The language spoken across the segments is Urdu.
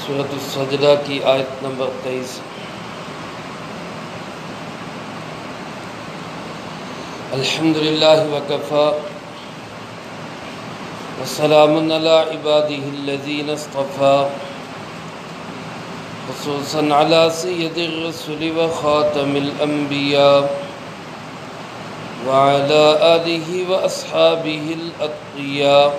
سورۃ السجدہ کی آیت نمبر 23۔ الحمدللہ وکفی وسلام علی عبادہ الذین اصطفی، خصوصاً علی سید الرسل وخاتم الانبیاء وعلی آلہ واصحابہ الاتقیاء۔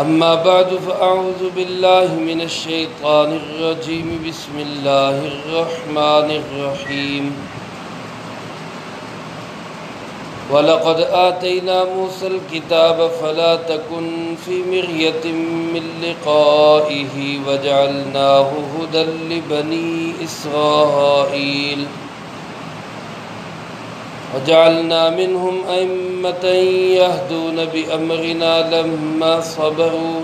اما بعد فاعوذ باللہ من الشیطان الرجیم، بسم اللہ الرحمن الرحیم۔ وَلَقَدْ آتَيْنَا مُوسَى الْكِتَابَ فَلَا تَكُنْ فِي مِرْيَةٍ مِّن لِّقَائِهِ وَجَعَلْنَاهُ هُدًى لِّبَنِي إِسْرَائِيلَ وَجَعَلْنَا مِنْهُمْ أَئِمَّةً يَهْدُونَ بِأَمْرِنَا لَمَّا صَبَرُوا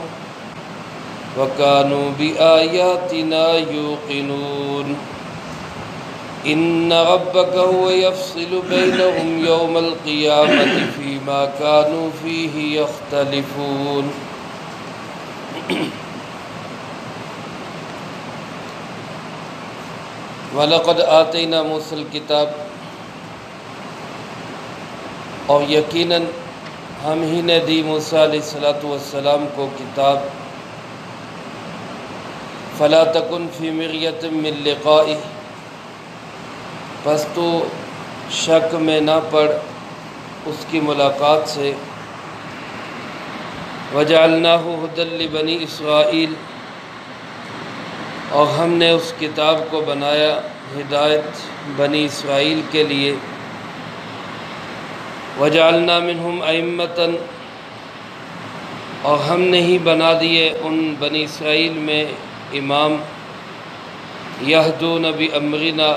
وَكَانُوا بِآيَاتِنَا يُوقِنُونَ۔ إن ربك هو يفصل بينهم يوم القيامة فيما كانوا فيه يختلفون۔ وَلَقَدْ آتَيْنَا مُوسَى الْكِتَابَ، اور یقیناً ہم ہی نے دی موسیٰ علیہ السلام کو کتاب۔ فَلَا تَكُنْ فِي مِرْيَةٍ مِّن لِّقَائِهِ، پس تو شک میں نہ پڑ اس کی ملاقات سے۔ وَجَعَلْنَاهُ هُدًى لِّبَنِي إِسْرَائِيلَ، اور ہم نے اس کتاب کو بنایا ہدایت بنی اسرائیل کے لیے۔ وَجَعَلْنَا مِنْهُمْ أَئِمَّةً، اور ہم نے ہی بنا دیے ان بنی اسرائیل میں امام، يَهْدُونَ بِأَمْرِنَا،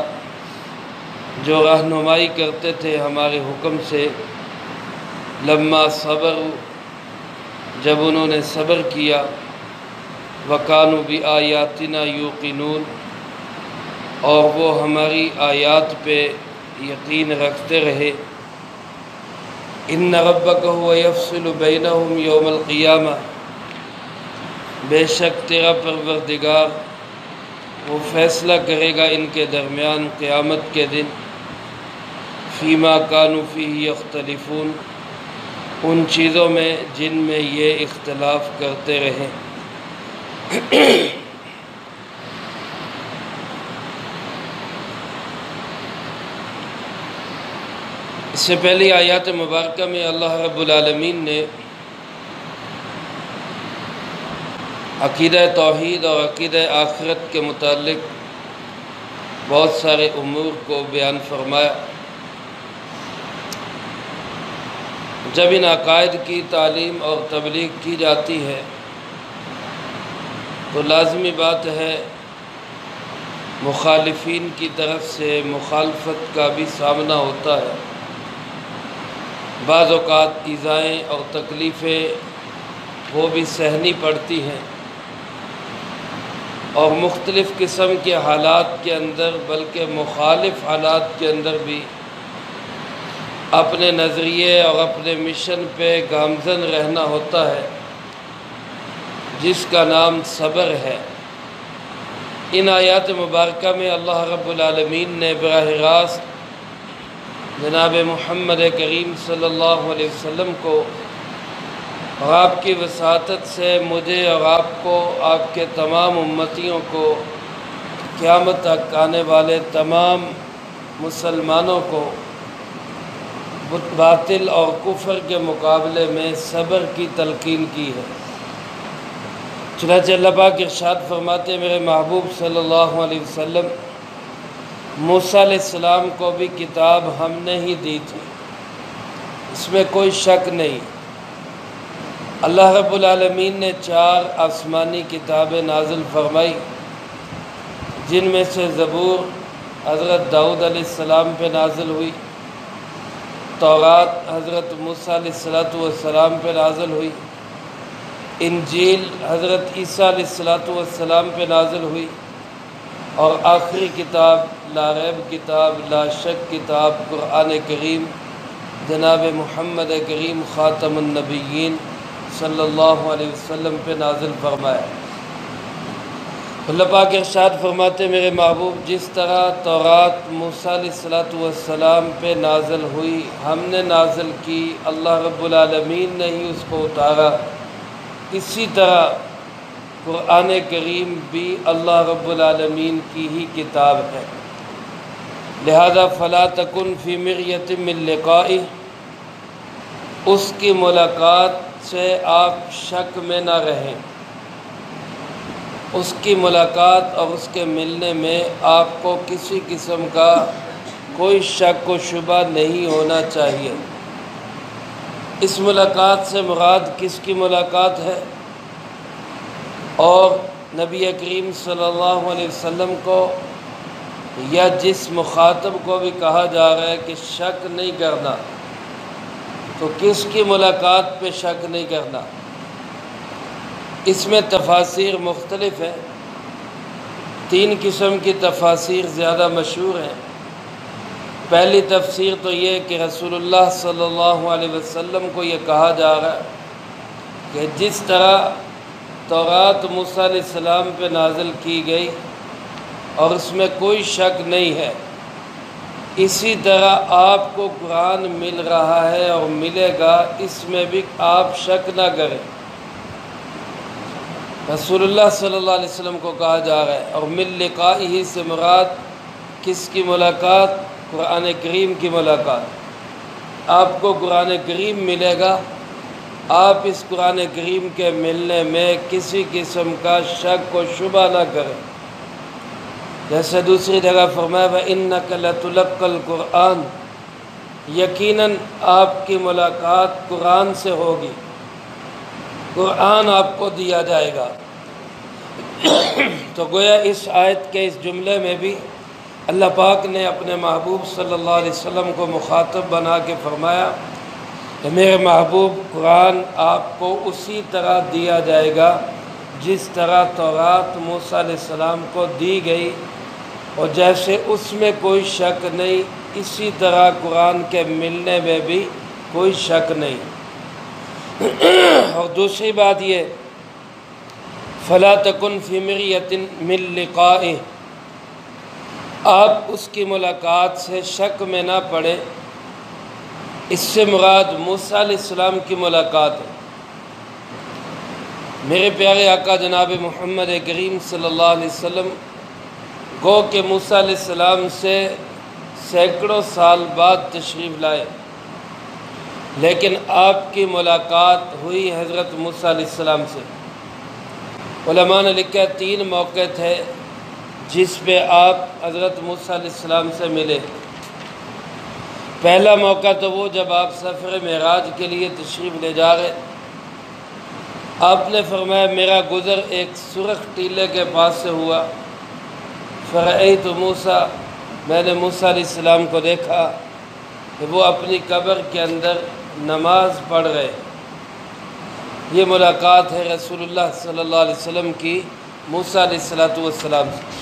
جو رہنمائی کرتے تھے ہمارے حکم سے۔ لما صبروا، جب انہوں نے صبر کیا۔ وَكَانُوا بِآيَاتِنَا يُوقِنُونَ، اور وہ ہماری آیات پہ یقین رکھتے رہے۔ إِنَّ رَبَّكَ هُوَ يَفْصِلُ بَيْنَهُمْ يَوْمَ الْقِيَامَةِ، بے شک تیرا پروردگار وہ فیصلہ کرے گا ان کے درمیان قیامت کے دن۔ فیما کانوا فیہ یختلفون، ان چیزوں میں جن میں یہ اختلاف کرتے رہے۔ اس سے پہلی آیات مبارکہ میں اللہ رب العالمین نے عقیدہ توحید اور عقیدہ آخرت کے متعلق بہت سارے امور کو بیان فرمایا۔ جب ان عقائد کی تعلیم اور تبلیغ کی جاتی ہے تو لازمی بات ہے مخالفین کی طرف سے مخالفت کا بھی سامنا ہوتا ہے۔ بعض اوقات ایذائیں اور تکلیفیں وہ بھی سہنی پڑتی ہیں، اور مختلف قسم کے حالات کے اندر، بلکہ مخالف حالات کے اندر بھی اپنے نظریے اور اپنے مشن پہ گامزن رہنا ہوتا ہے، جس کا نام صبر ہے۔ ان آیات مبارکہ میں اللہ رب العالمین نے براہ راست جناب محمد کریم صلی اللہ علیہ وسلم کو اور آپ کی وساطت سے مجھے اور آپ کو، آپ کے تمام امتیوں کو، قیامت تک آنے والے تمام مسلمانوں کو باطل اور کفر کے مقابلے میں صبر کی تلقین کی ہے۔ چنانچہ اللہ پاک ارشاد فرماتے ہیں، میرے محبوب صلی اللہ علیہ وسلم، موسیٰ علیہ السلام کو بھی کتاب ہم نے ہی دی تھی، اس میں کوئی شک نہیں۔ اللہ رب العالمین نے 4 آسمانی کتابیں نازل فرمائی، جن میں سے زبور حضرت داؤد علیہ السلام پہ نازل ہوئی، تورات حضرت موسیٰ علیہ السلام پہ نازل ہوئی، انجیل حضرت عیسیٰ علیہ السلام پہ نازل ہوئی، اور آخری کتاب لا ریب کتاب، لا شک کتاب قرآن کریم جناب محمد کریم خاتم النبیین صلی اللہ علیہ وسلم پہ نازل فرمایا۔ اللہ پاک ارشاد فرماتے میرے محبوب جس طرح تورات موسیٰ علیہ الصلوۃ والسلام پہ نازل ہوئی ہم نے نازل کی، اللہ رب العالمین نے ہی اس کو اتارا، اسی طرح قرآن کریم بھی اللہ رب العالمین کی ہی کتاب ہے، لہذا فلا تکن فی مریۃ من لقائہ، اس کی ملاقات سے آپ شک میں نہ رہیں، اس کی ملاقات اور اس کے ملنے میں آپ کو کسی قسم کا کوئی شک و شبہ نہیں ہونا چاہیے۔ اس ملاقات سے مراد کس کی ملاقات ہے؟ اور نبی کریم صلی اللہ علیہ وسلم کو یا جس مخاطب کو بھی کہا جا رہا ہے کہ شک نہیں کرنا، تو کس کی ملاقات پہ شک نہیں کرنا؟ اس میں تفاسیر مختلف ہیں، 3 قسم کی تفاسیر زیادہ مشہور ہیں۔ پہلی تفسیر تو یہ کہ رسول اللہ صلی اللہ علیہ وسلم کو یہ کہا جا رہا ہے کہ جس طرح تورات موسیٰ علیہ السلام پہ نازل کی گئی اور اس میں کوئی شک نہیں ہے، اسی طرح آپ کو قرآن مل رہا ہے اور ملے گا، اس میں بھی آپ شک نہ کریں۔ رسول اللہ صلی اللہ علیہ وسلم کو کہا جا رہا ہے، اور من لقائہ سے مراد کس کی ملاقات؟ قرآن کریم کی ملاقات۔ آپ کو قرآن کریم ملے گا، آپ اس قرآن کریم کے ملنے میں کسی قسم کا شک و شبہ نہ کریں۔ جیسے دوسری جگہ فرمایا وَإِنَّكَ لَتُلَقَّى الْقُرْآنَ، یقیناً آپ کی ملاقات قرآن سے ہوگی، قرآن آپ کو دیا جائے گا۔ تو گویا اس آیت کے اس جملے میں بھی اللہ پاک نے اپنے محبوب صلی اللہ علیہ وسلم کو مخاطب بنا کے فرمایا کہ میرے محبوب قرآن آپ کو اسی طرح دیا جائے گا جس طرح تورات موسیٰ علیہ السلام کو دی گئی، اور جیسے اس میں کوئی شک نہیں، اسی طرح قرآن کے ملنے میں بھی کوئی شک نہیں۔ اور دوسری بات یہ فلا تکن فی مریۃ من لقائہ، آپ اس کی ملاقات سے شک میں نہ پڑے، اس سے مراد موسیٰ علیہ السلام کی ملاقات ہے۔ میرے پیارے آقا جناب محمد کریم صلی اللہ علیہ وسلم گو کہ موسیٰ علیہ السلام سے سینکڑوں سال بعد تشریف لائے، لیکن آپ کی ملاقات ہوئی حضرت موسیٰ علیہ السلام سے۔ علماء نے لکھا 3 موقع تھے جس پہ آپ حضرت موسیٰ علیہ السلام سے ملے۔ پہلا موقع تو وہ جب آپ سفر معراج کے لیے تشریف لے جا رہے، آپ نے فرمایا میرا گزر ایک سرخ ٹیلے کے پاس سے ہوا، فرأیت موسیٰ، میں نے موسیٰ علیہ السلام کو دیکھا کہ وہ اپنی قبر کے اندر نماز پڑھ رہے۔ یہ ملاقات ہے رسول اللہ صلی اللہ علیہ وسلم کی موسیٰ علیہ السلام سے۔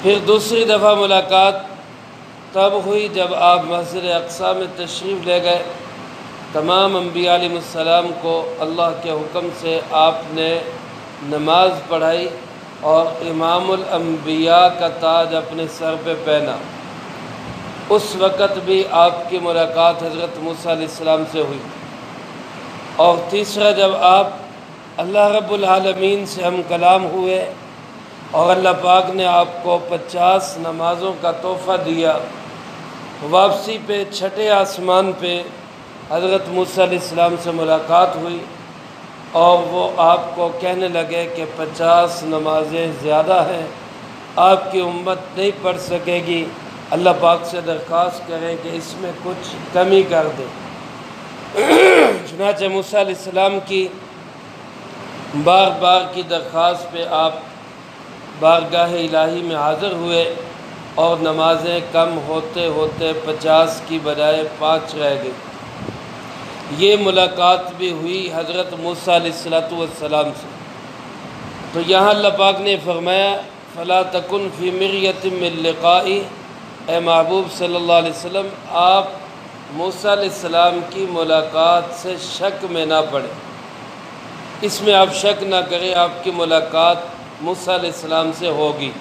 پھر دوسری دفعہ ملاقات تب ہوئی جب آپ مسجد اقصیٰ میں تشریف لے گئے، تمام انبیاء علیہ السلام کو اللہ کے حکم سے آپ نے نماز پڑھائی اور امام الانبیاء کا تاج اپنے سر پہ پہنا۔ اس وقت بھی آپ کی ملاقات حضرت موسیٰ علیہ السلام سے ہوئی۔ اور تیسرا جب آپ اللہ رب العالمین سے ہم کلام ہوئے اور اللہ پاک نے آپ کو 50 نمازوں کا تحفہ دیا، واپسی پہ 6 آسمان پہ حضرت موسیٰ علیہ السلام سے ملاقات ہوئی، اور وہ آپ کو کہنے لگے کہ 50 نمازیں زیادہ ہیں، آپ کی امت نہیں پڑھ سکے گی، اللہ پاک سے درخواست کریں کہ اس میں کچھ کمی کر دے۔ چنانچہ موسیٰ علیہ السلام کی بار بار کی درخواست پہ آپ بارگاہ الہی میں حاضر ہوئے، اور نمازیں کم ہوتے ہوتے 50 کی بجائے 5 رہ گئی۔ یہ ملاقات بھی ہوئی حضرت موسیٰ علیہ السلام سے۔ تو یہاں اللہ پاک نے فرمایا فلا تکن فی مریۃ من لقائی، اے محبوب صلی اللہ علیہ وسلم آپ موسیٰ علیہ السلام کی ملاقات سے شک میں نہ پڑیں، اس میں آپ شک نہ کریں، آپ کی ملاقات موسیٰ علیہ السلام سے ہوگی۔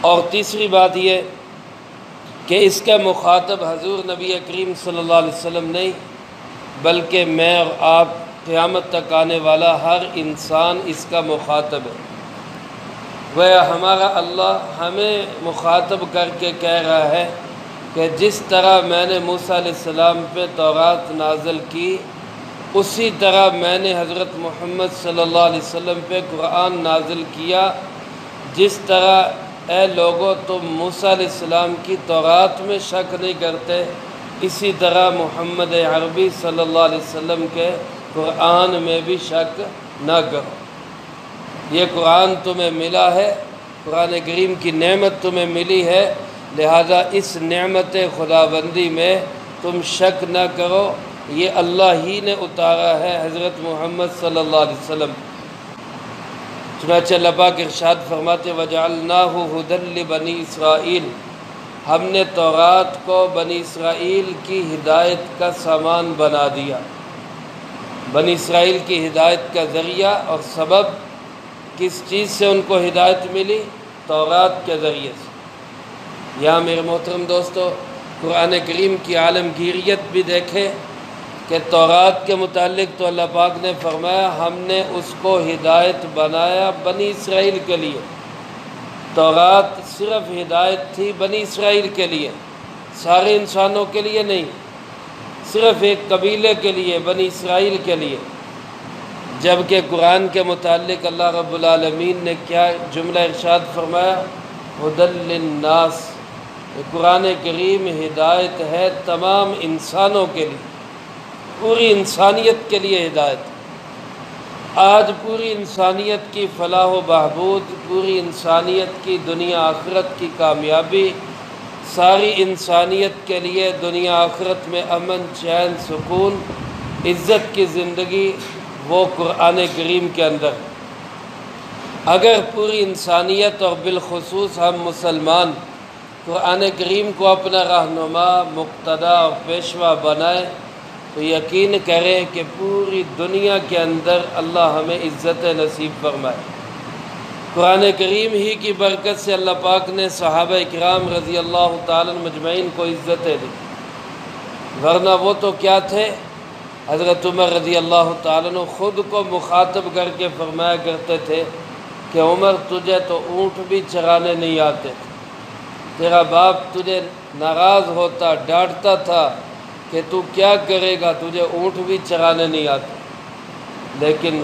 اور تیسری بات یہ کہ اس کا مخاطب حضور نبی کریم صلی اللہ علیہ وسلم نہیں، بلکہ میں اور آپ قیامت تک آنے والا ہر انسان اس کا مخاطب ہے۔ گویا ہمارا اللہ ہمیں مخاطب کر کے کہہ رہا ہے کہ جس طرح میں نے موسیٰ علیہ السلام پہ تورات نازل کی، اسی طرح میں نے حضرت محمد صلی اللہ علیہ وسلم پہ قرآن نازل کیا۔ جس طرح اے لوگو تم موسیٰ علیہ السلام کی تورات میں شک نہیں کرتے، اسی طرح محمد عربی صلی اللہ علیہ وسلم کے قرآن میں بھی شک نہ کرو۔ یہ قرآن تمہیں ملا ہے، قرآن کریم کی نعمت تمہیں ملی ہے، لہذا اس نعمت خداوندی میں تم شک نہ کرو، یہ اللہ ہی نے اتارا ہے حضرت محمد صلی اللہ علیہ وسلم۔ چنانچہ اللہ پاک ارشاد فرماتے وَجَعَلْنَاهُ هُدًى لِبَنِي اسرائیل، ہم نے تورات کو بنی اسرائیل کی ہدایت کا سامان بنا دیا۔ بنی اسرائیل کی ہدایت کا ذریعہ اور سبب کس چیز سے ان کو ہدایت ملی؟ تورات کے ذریعے سے۔ یہاں میرے محترم دوستو قرآن کریم کی عالمگیریت بھی دیکھیں کہ تورات کے متعلق تو اللہ پاک نے فرمایا ہم نے اس کو ہدایت بنایا بنی اسرائیل کے لیے۔ تورات صرف ہدایت تھی بنی اسرائیل کے لیے، سارے انسانوں کے لیے نہیں، صرف ایک قبیلے کے لیے، بنی اسرائیل کے لیے۔ جبکہ قرآن کے متعلق اللہ رب العالمین نے کیا جملہ ارشاد فرمایا؟ ہدی للناس، قرآن کریم ہدایت ہے تمام انسانوں کے لیے، پوری انسانیت کے لیے ہدایت۔ آج پوری انسانیت کی فلاح و بہبود، پوری انسانیت کی دنیا آخرت کی کامیابی، ساری انسانیت کے لیے دنیا آخرت میں امن، چین، سکون، عزت کی زندگی وہ قرآن کریم کے اندر۔ اگر پوری انسانیت اور بالخصوص ہم مسلمان قرآن کریم کو اپنا رہنما، مقتدا اور پیشوا بنائیں تو یقین کریں کہ پوری دنیا کے اندر اللہ ہمیں عزت نصیب فرمائے۔ قرآن کریم ہی کی برکت سے اللہ پاک نے صحابہ اکرام رضی اللہ تعالیٰ مجمعین کو عزتیں دی، ورنہ وہ تو کیا تھے؟ حضرت عمر رضی اللہ تعالیٰ عنہ خود کو مخاطب کر کے فرمایا کرتے تھے کہ عمر تجھے تو اونٹ بھی چرانے نہیں آتے تھے، تیرا باپ تجھے ناراض ہوتا، ڈانٹتا تھا کہ تو کیا کرے گا، تجھے اونٹ بھی چرانے نہیں آتے۔ لیکن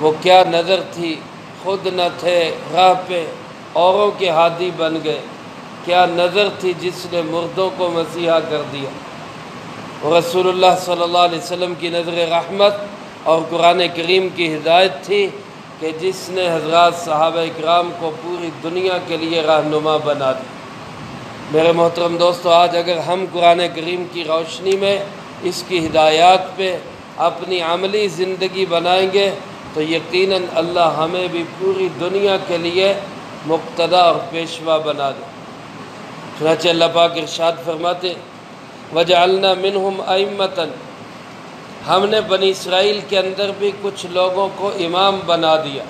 وہ کیا نظر تھی، خود نہ تھے راہ پہ، اوروں کے ہادی بن گئے۔ کیا نظر تھی جس نے مردوں کو مسیحا کر دیا۔ اور رسول اللہ صلی اللہ علیہ وسلم کی نظر رحمت اور قرآن کریم کی ہدایت تھی کہ جس نے حضرات صحابہ اکرام کو پوری دنیا کے لیے رہنما بنا دی۔ میرے محترم دوستو، آج اگر ہم قرآن کریم کی روشنی میں اس کی ہدایات پہ اپنی عملی زندگی بنائیں گے تو یقیناً اللہ ہمیں بھی پوری دنیا کے لیے مقتدا اور پیشوا بنا دے۔ چنانچہ اللہ پاک ارشاد فرماتے وَجَعَلْنَا مِنْهُمْ أَئِمَّةً، ہم نے بنی اسرائیل کے اندر بھی کچھ لوگوں کو امام بنا دیا۔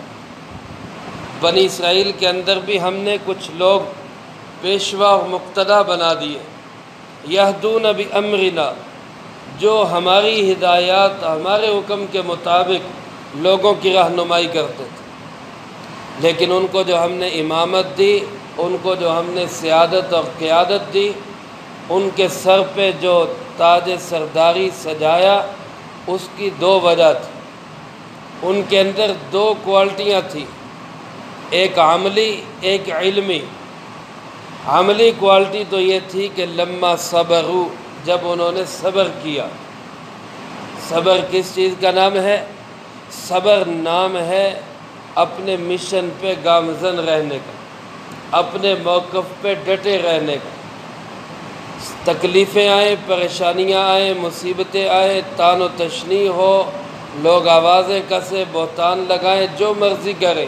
بنی اسرائیل کے اندر بھی ہم نے کچھ لوگ پیشوا اور مقتدا بنا دیے۔ یہدون بِأَمْرِنَا، جو ہماری ہدایات، ہمارے حکم کے مطابق لوگوں کی رہنمائی کرتے تھے۔ لیکن ان کو جو ہم نے امامت دی، ان کو جو ہم نے سیادت اور قیادت دی، ان کے سر پہ جو تاج سرداری سجایا، اس کی دو وجہ تھی۔ ان کے اندر دو کوالٹیاں تھیں، ایک عملی، ایک علمی۔ عملی کوالٹی تو یہ تھی کہ لما صبروا، جب انہوں نے صبر کیا۔ صبر کس چیز کا نام ہے؟ صبر نام ہے اپنے مشن پہ گامزن رہنے کا، اپنے موقف پہ ڈٹے رہنے کا۔ تکلیفیں آئیں، پریشانیاں آئیں، مصیبتیں آئیں، تان و تشنیع ہو، لوگ آوازیں کسیں، بہتان لگائیں، جو مرضی کریں،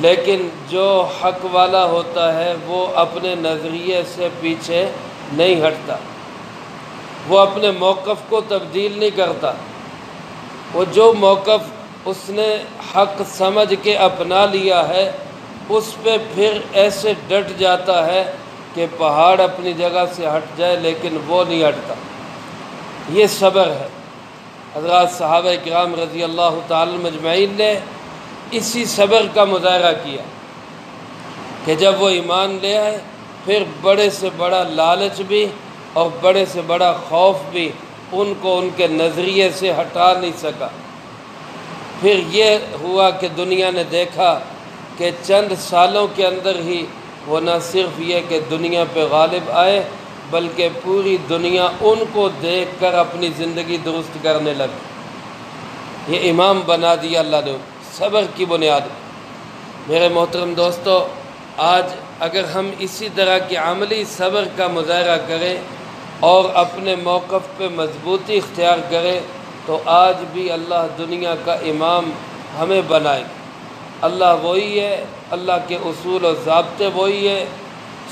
لیکن جو حق والا ہوتا ہے وہ اپنے نظریے سے پیچھے نہیں ہٹتا، وہ اپنے موقف کو تبدیل نہیں کرتا۔ وہ جو موقف اس نے حق سمجھ کے اپنا لیا ہے، اس پہ پھر ایسے ڈٹ جاتا ہے کہ پہاڑ اپنی جگہ سے ہٹ جائے لیکن وہ نہیں ہٹتا۔ یہ صبر ہے۔ حضرات صحابہ کرام رضی اللہ تعالی مجمعین نے اسی صبر کا مظاہرہ کیا کہ جب وہ ایمان لے آئے پھر بڑے سے بڑا لالچ بھی اور بڑے سے بڑا خوف بھی ان کو ان کے نظریے سے ہٹا نہیں سکا۔ پھر یہ ہوا کہ دنیا نے دیکھا کہ چند سالوں کے اندر ہی وہ نہ صرف یہ کہ دنیا پہ غالب آئے بلکہ پوری دنیا ان کو دیکھ کر اپنی زندگی درست کرنے لگی۔ یہ امام بنا دیا اللہ نے، صبر کی بنیاد۔ میرے محترم دوستو، آج اگر ہم اسی طرح کی عملی صبر کا مظاہرہ کریں اور اپنے موقف پہ مضبوطی اختیار کریں تو آج بھی اللہ دنیا کا امام ہمیں بنائے۔ اللہ وہی ہے، اللہ کے اصول و ضابطے وہی ہے،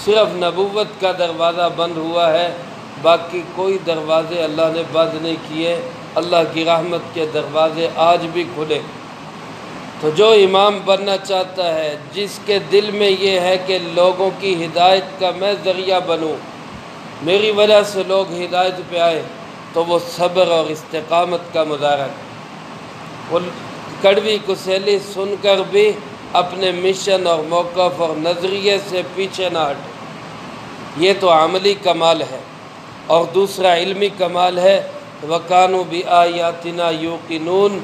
صرف نبوت کا دروازہ بند ہوا ہے، باقی کوئی دروازے اللہ نے بند نہیں کیے۔ اللہ کی رحمت کے دروازے آج بھی کھلے۔ تو جو امام بننا چاہتا ہے، جس کے دل میں یہ ہے کہ لوگوں کی ہدایت کا میں ذریعہ بنوں، میری وجہ سے لوگ ہدایت پہ آئے، تو وہ صبر اور استقامت کا مظاہرہ کرے۔ وہ کڑوی کسیلی سن کر بھی اپنے مشن اور موقف اور نظریے سے پیچھے نہ ہٹے۔ یہ تو عملی کمال ہے۔ اور دوسرا علمی کمال ہے وَكَانُوا بِآيَاتِنَا يُوقِنُونَ،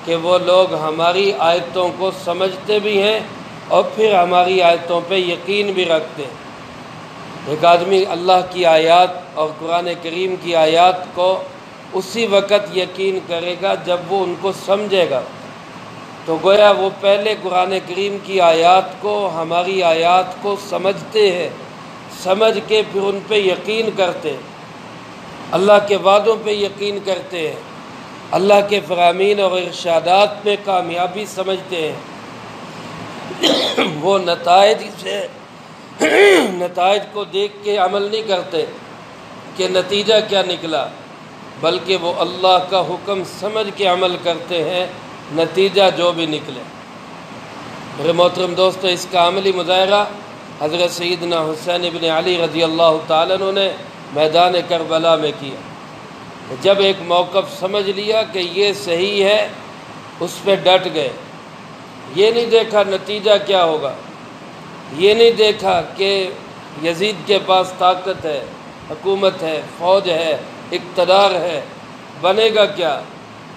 کہ وہ لوگ ہماری آیتوں کو سمجھتے بھی ہیں اور پھر ہماری آیتوں پہ یقین بھی رکھتے ہیں۔ ایک آدمی اللہ کی آیات اور قرآن کریم کی آیات کو اسی وقت یقین کرے گا جب وہ ان کو سمجھے گا۔ تو گویا وہ پہلے قرآن کریم کی آیات کو، ہماری آیات کو سمجھتے ہیں، سمجھ کے پھر ان پہ یقین کرتے ہیں، اللہ کے وعدوں پہ یقین کرتے ہیں، اللہ کے فرامین اور ارشادات میں کامیابی سمجھتے ہیں۔ وہ نتائج کو دیکھ کے عمل نہیں کرتے کہ نتیجہ کیا نکلا، بلکہ وہ اللہ کا حکم سمجھ کے عمل کرتے ہیں، نتیجہ جو بھی نکلے۔ میرے محترم دوستو، اس کا عملی مظاہرہ حضرت سیدنا حسین ابن علی رضی اللہ تعالیٰ عنہ نے میدان کربلا میں کیا۔ جب ایک موقف سمجھ لیا کہ یہ صحیح ہے، اس پہ ڈٹ گئے۔ یہ نہیں دیکھا نتیجہ کیا ہوگا، یہ نہیں دیکھا کہ یزید کے پاس طاقت ہے، حکومت ہے، فوج ہے، اقتدار ہے، بنے گا کیا،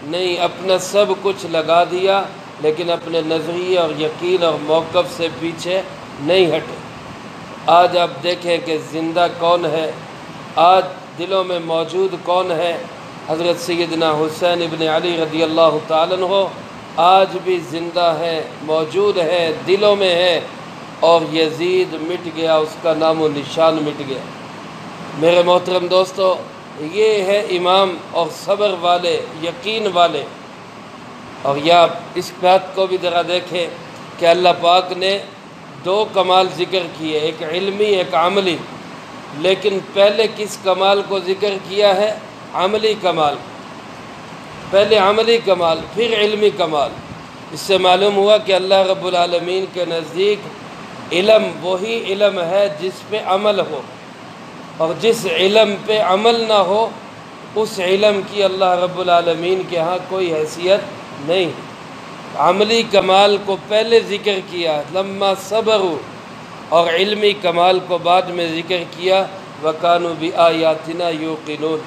نہیں، اپنا سب کچھ لگا دیا لیکن اپنے نظریے اور یقین اور موقف سے پیچھے نہیں ہٹے۔ آج آپ دیکھیں کہ زندہ کون ہے، آج دلوں میں موجود کون ہے؟ حضرت سیدنا حسین ابن علی رضی اللہ تعالیٰ عنہ آج بھی زندہ ہے، موجود ہے، دلوں میں ہے، اور یزید مٹ گیا، اس کا نام و نشان مٹ گیا۔ میرے محترم دوستو، یہ ہے امام اور صبر والے، یقین والے۔ اور یا اس بات کو بھی ذرا دیکھیں کہ اللہ پاک نے دو کمال ذکر کیے، ایک علمی ایک عملی، لیکن پہلے کس کمال کو ذکر کیا ہے؟ عملی کمال۔ پہلے عملی کمال پھر علمی کمال۔ اس سے معلوم ہوا کہ اللہ رب العالمین کے نزدیک علم وہی علم ہے جس پہ عمل ہو، اور جس علم پہ عمل نہ ہو اس علم کی اللہ رب العالمین کے ہاں کوئی حیثیت نہیں۔ عملی کمال کو پہلے ذکر کیا لما صبروا، اور علمی کمال کو بعد میں ذکر کیا وَكَانُوا بِآيَاتِنَا يُوقِنُونَ۔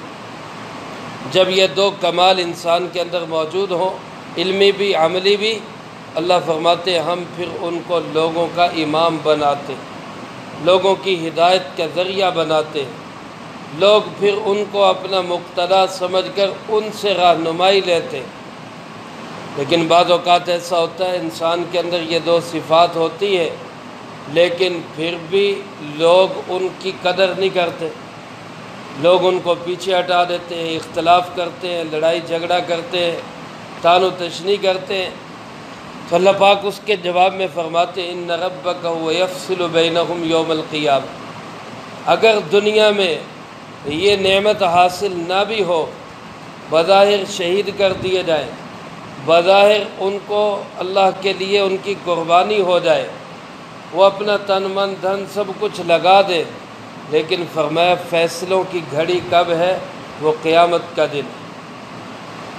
جب یہ دو کمال انسان کے اندر موجود ہوں، علمی بھی عملی بھی، اللہ فرماتے ہیں ہم پھر ان کو لوگوں کا امام بناتے، لوگوں کی ہدایت کا ذریعہ بناتے، لوگ پھر ان کو اپنا مقتدا سمجھ کر ان سے رہنمائی لیتے۔ لیکن بعض اوقات ایسا ہوتا ہے انسان کے اندر یہ دو صفات ہوتی ہے، لیکن پھر بھی لوگ ان کی قدر نہیں کرتے، لوگ ان کو پیچھے ہٹا دیتے ہیں، اختلاف کرتے ہیں، لڑائی جھگڑا کرتے ہیں، طعن و تشنیع کرتے ہیں۔ تو اللہ پاک اس کے جواب میں فرماتے ہیں ان ربک هو یفصل بینہم یوم القیامہ۔ اگر دنیا میں یہ نعمت حاصل نہ بھی ہو، بظاہر شہید کر دیے جائیں، بظاہر ان کو اللہ کے لیے ان کی قربانی ہو جائے، وہ اپنا تن من دھن سب کچھ لگا دے، لیکن فرمایا فیصلوں کی گھڑی کب ہے؟ وہ قیامت کا دن۔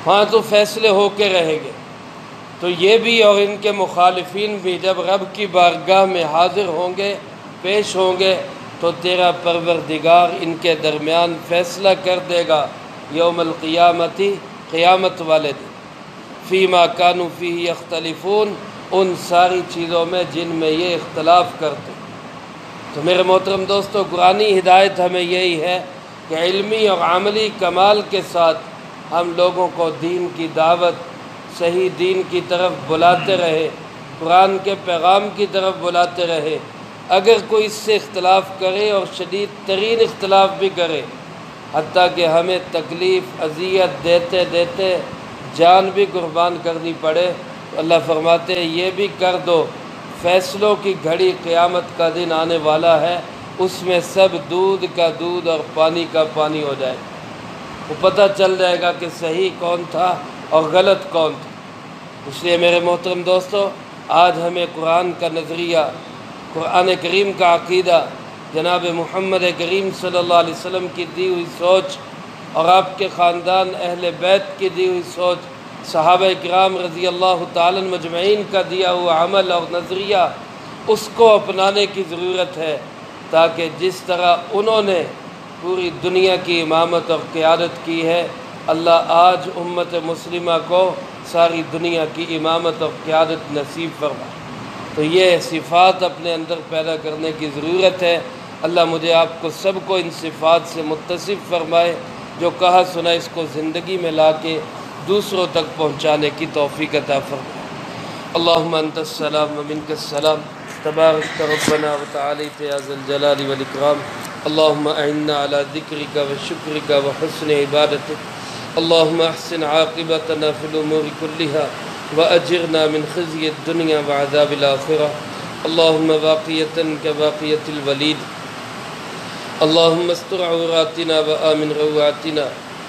ہاں تو فیصلے ہو کے رہیں گے۔ تو یہ بھی اور ان کے مخالفین بھی جب رب کی بارگاہ میں حاضر ہوں گے، پیش ہوں گے، تو تیرا پروردگار ان کے درمیان فیصلہ کر دے گا یوم القیامتی، قیامت والے دن، فیما کانوا فیہ یختلفون، ان ساری چیزوں میں جن میں یہ اختلاف کرتے۔ تو میرے محترم دوستو، قرآنی ہدایت ہمیں یہی ہے کہ علمی اور عملی کمال کے ساتھ ہم لوگوں کو دین کی دعوت، صحیح دین کی طرف بلاتے رہے، قرآن کے پیغام کی طرف بلاتے رہے۔ اگر کوئی اس سے اختلاف کرے اور شدید ترین اختلاف بھی کرے، حتیٰ کہ ہمیں تکلیف اذیت دیتے دیتے جان بھی قربان کرنی پڑے، تو اللہ فرماتے ہیں یہ بھی کر دو، فیصلوں کی گھڑی قیامت کا دن آنے والا ہے، اس میں سب دودھ کا دودھ اور پانی کا پانی ہو جائے، وہ پتہ چل جائے گا کہ صحیح کون تھا اور غلط کون تھا۔ اس لیے میرے محترم دوستو، آج ہمیں قرآن کا نظریہ، قرآن کریم کا عقیدہ، جناب محمد کریم صلی اللہ علیہ وسلم کی دی ہوئی سوچ اور آپ کے خاندان اہل بیت کی دی ہوئی سوچ، صحابہ کرام رضی اللہ تعالی مجمعین کا دیا ہوا عمل اور نظریہ، اس کو اپنانے کی ضرورت ہے، تاکہ جس طرح انہوں نے پوری دنیا کی امامت اور قیادت کی ہے، اللہ آج امت مسلمہ کو ساری دنیا کی امامت اور قیادت نصیب فرمائے۔ تو یہ صفات اپنے اندر پیدا کرنے کی ضرورت ہے۔ اللہ مجھے آپ کو سب کو ان صفات سے متصف فرمائے، جو کہا سنا اس کو زندگی میں لا کے دوسروں تک پہنچانے کی توفیق عطا فرمائے۔ اللہم انت السلام و منک السلام، تبارک ربنا و تعالیت یا ذا الجلال والاکرام۔ اللہم اعنا علی ذکرک و شکرک و حسن عبادتک۔ اللہم احسن عاقبتنا فی الامور کلہا وأجرنا من خزي الدنيا وعذاب الآخرة۔ اللهم باقية كباقية الوليد، اللهم استر عوراتنا وآمن روعاتنا،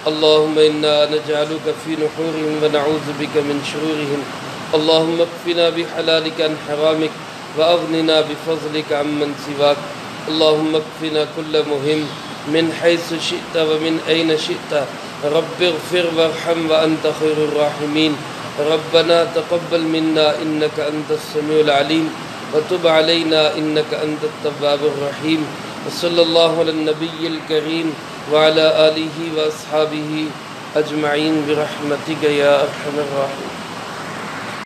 اللهم إنا نجعلك في نحورهم ونعوذ بك من شرورهم، اللهم اكفنا بحلالك عن حرامك وأغننا بفضلك عمن سواك، اللهم اكفنا كل مهم من حيث شئت ومن أين شئت، رب اغفر وارحم وأنت خير الراحمين، ربنا تقبل منا إنك أنت السميع العليم وتب علينا إنك أنت التواب الرحيم، وصلى الله على النبي الكريم وعلى آله وأصحابه أجمعين برحمتك يا أرحم الراحمين۔